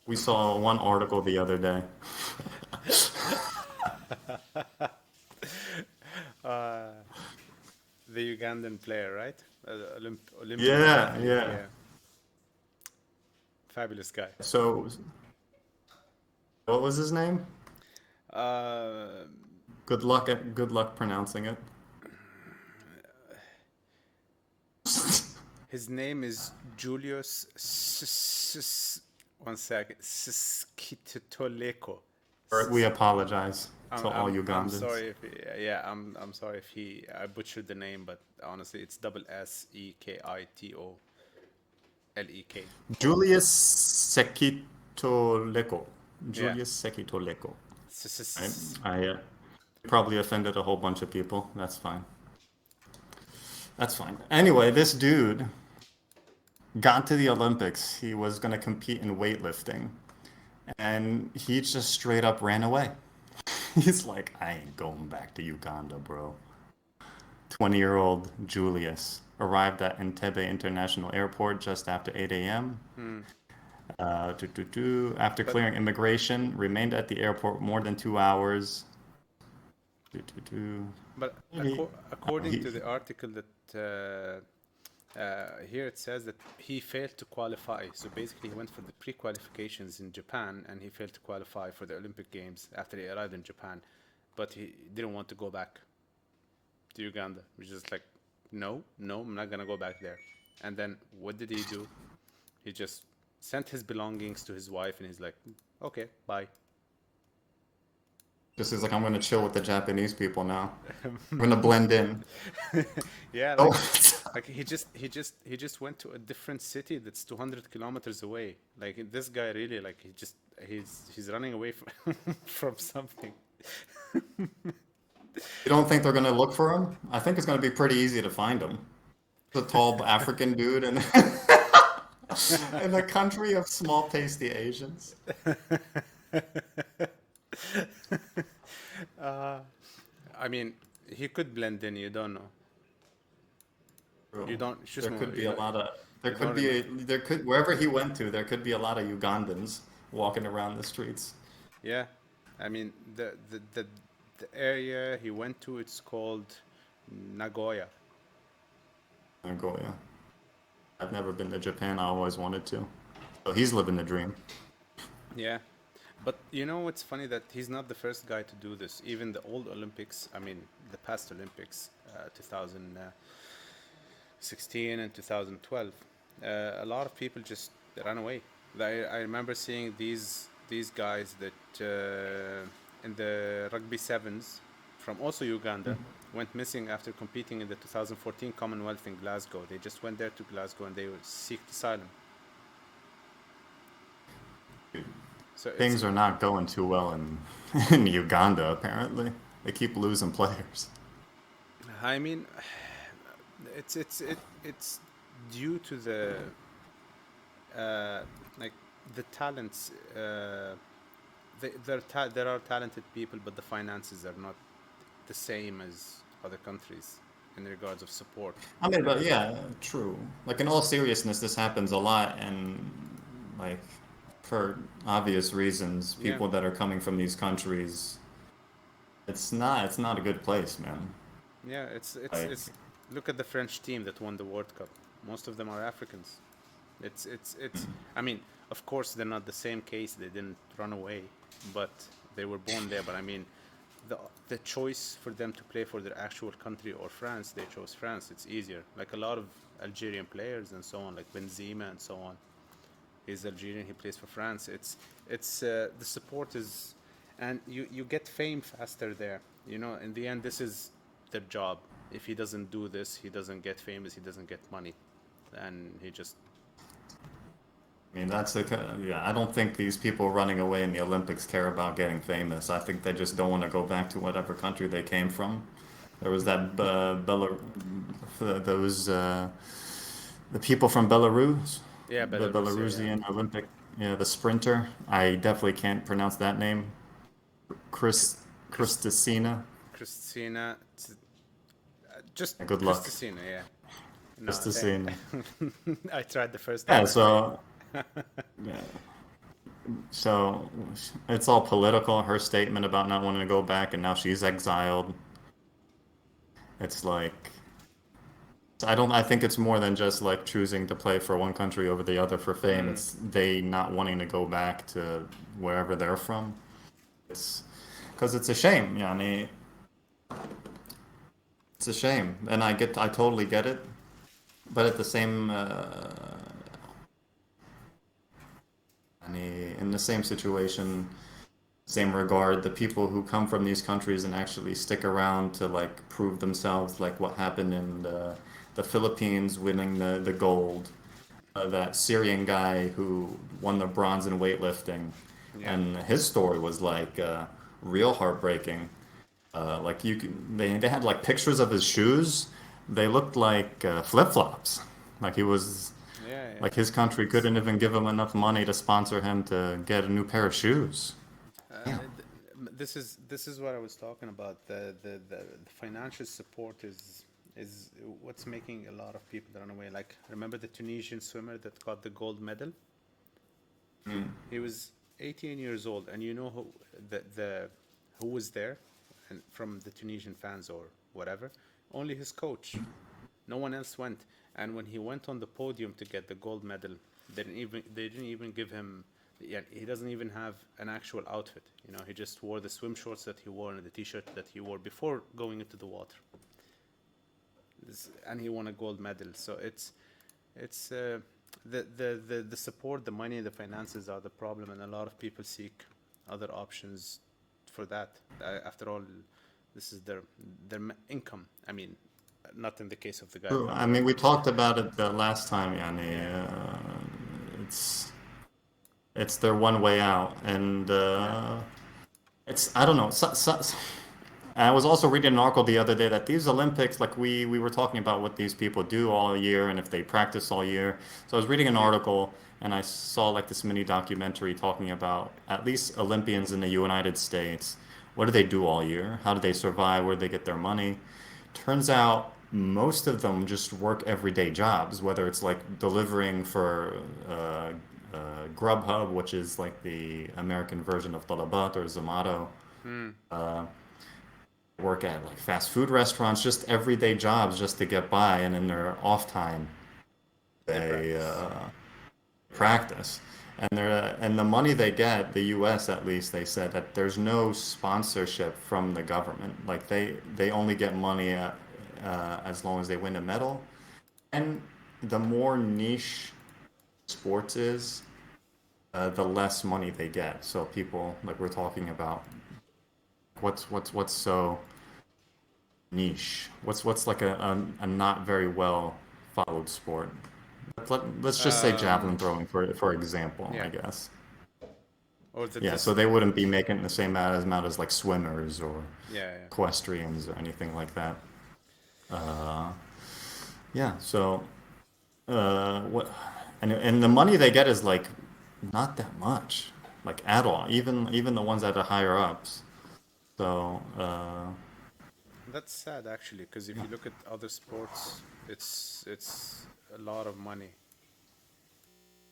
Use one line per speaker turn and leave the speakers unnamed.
We saw one article the other day.
Uh, the Ugandan player, right? Olympic
Yeah,
athlete,
yeah.
yeah. Fabulous guy.
So, what was his name?
Uh,
Good luck pronouncing it.
his name is Julius one second. Siskitoleko.
We apologize to all
I'm
Ugandans.
sorry if yeah, I'm sorry if I butchered the name, but honestly it's double Sekitoleko.
Julius Sekitoleko.
Yeah.
Julius Sekitoleko. Right?
S-
I probably offended a whole bunch of people. That's fine. That's fine. Anyway, this dude got to the Olympics. He was going to compete in weightlifting, and he just straight up ran away. He's like, I ain't going back to Uganda, bro. 20-year-old Julius arrived at Entebbe International Airport just after 8 a.m.
Hmm.
After
But
clearing immigration, remained at the airport more than 2 hours. Do, do, do. He,
according
he,
to the article that here it says that he failed to qualify. So basically, he went for the pre-qualifications in Japan, and he failed to qualify for the Olympic Games after he arrived in Japan. But he didn't want to go back to Uganda. Which is like, no, no, I'm not gonna go back there. And then what did he do? He just sent his belongings to his wife, and he's like, okay, bye.
just is like, I'm gonna chill with the Japanese people now. I'm gonna blend in.
Yeah,
Oh,
like he just went to a different city that's 200 kilometers away. Like this guy really like he's running away from from something.
you don't think they're gonna look for him? I think it's gonna be pretty easy to find him. The tall African dude in in a country of small, pasty Asians.
I mean, he could blend in. You don't know. You
True.
don't.
There
Shusmo,
could be a lot of
you don't remember.
there could wherever he went to, there could be a lot of Ugandans walking around the streets.
Yeah, I mean the area he went to. It's called Nagoya.
Nagoya. I've never been to Japan. I always wanted to. So he's living the dream.
Yeah. But you know what's funny that he's not the first guy to do this. Even the old Olympics, I mean the past Olympics, 2016 and 2012, a lot of people just ran away. I remember seeing these guys that in the rugby sevens from also Uganda went missing after competing in the 2014 Commonwealth in Glasgow. They just went there to Glasgow and they would seek asylum. So it's
Things are not going too well in in Uganda, apparently. They keep losing players.
I mean, it's due to the uh, like the talents. There are talented people, but the finances are not the same as other countries in regards of support.
I mean, but yeah, true. Like in all seriousness, this happens a lot, and like for obvious reasons,
Yeah,
people that are coming from these countries, it's not a good place, man.
yeah. It's
Like,
look at the French team that won the World Cup. Most of them are Africans. It's. I mean, of course, they're not the same case. They didn't run away, but they were born there. But I mean, the choice for them to play for their actual country or France, they chose France. It's easier. Like a lot of Algerian players and so on, like Benzema and so on. He's Algerian. He plays for France. It's the support is, and you get fame faster there. You know, in the end, this is their job. If he doesn't do this, he doesn't get famous. He doesn't get money, and he just
I mean, yeah. I don't think these people running away in the Olympics care about getting famous. I think they just don't want to go back to whatever country they came from. There was that those the people from Belarus,
yeah,
the
Belarus. Yeah, yeah.
Belarusian Olympic, yeah, the sprinter. I definitely can't pronounce that name. Chris
Chris,
Christesina.
Christina, just
Good luck,
Christina. Yeah. No,
Christesina.
I tried the first
Yeah,
time. I failed.
so yeah. So it's all political. Her statement about not wanting to go back, and now she's exiled. It's like I don't. I think it's more than just like choosing to play for one country over the other for fame.
Hmm.
It's they not wanting to go back to wherever they're from. It's because it's a shame. Yeah, I mean, it's a shame, and I totally get it. But at the same, in the same situation, same regard, the people who come from these countries and actually stick around to like prove themselves, like what happened in the Philippines winning the gold, that Syrian guy who won the bronze in weightlifting,
Yeah.
and his story was like real heartbreaking. Like they had like pictures of his shoes. They looked like flip-flops. Like he was
Yeah, yeah.
like his country
It's
couldn't even give him enough money to sponsor him to get a new pair of shoes.
uh,
Yeah.
this is what I was talking about. The financial support is what's making a lot of people run away. Like, remember the Tunisian swimmer that got the gold medal? He was 18 years old, and you know who was there, and from the Tunisian fans or whatever, only his coach. No one else went. And when he went on the podium to get the gold medal, they didn't even give him. Yeah, he doesn't even have an actual outfit. He just wore the swim shorts that he wore and the T-shirt that he wore before going into the water. And he won a gold medal. So it's the support, the money, the finances are the problem, and a lot of people seek other options for that. After all, this is their income. I mean, not in the case of the guy
True.
who
I
won.
mean, we talked about it the last time,
Yeah,
Yani. It's it's their one way out, and
yeah,
it's I don't know. I was also reading an article the other day that these Olympics, like we were talking about what these people do all year and if they practice all year. So I was reading an
yeah.
article and I saw like this mini documentary talking about at least Olympians in the United States. What do they do all year? How do they survive? Where do they get their money? Turns out most of them just work everyday jobs, whether it's like delivering for Grubhub, which is like the American version of Talabat or Zomato,
Hmm.
work at like fast food restaurants, just everyday jobs just to get by, and in their off time
They
they
practice. Yeah,
practice. And the money they get, the U.S. at least, they said that there's no sponsorship from the government. Like they only get money as long as they win a medal. And the more niche sports is, the less money they get. So people like we're talking about, what's so niche? What's like a not very well followed sport? Let's just say javelin
um,
throwing for example, I
yeah.
guess.
Or the
Yeah, so they
discipline.
wouldn't be making the same amount as like swimmers or
Yeah, yeah.
equestrians or anything like that. Uh, yeah, so what and the money they get is like not that much, like at all. Even the ones that are higher ups. So
That's sad actually, because if
yeah.
you look at other sports, it's a lot of money.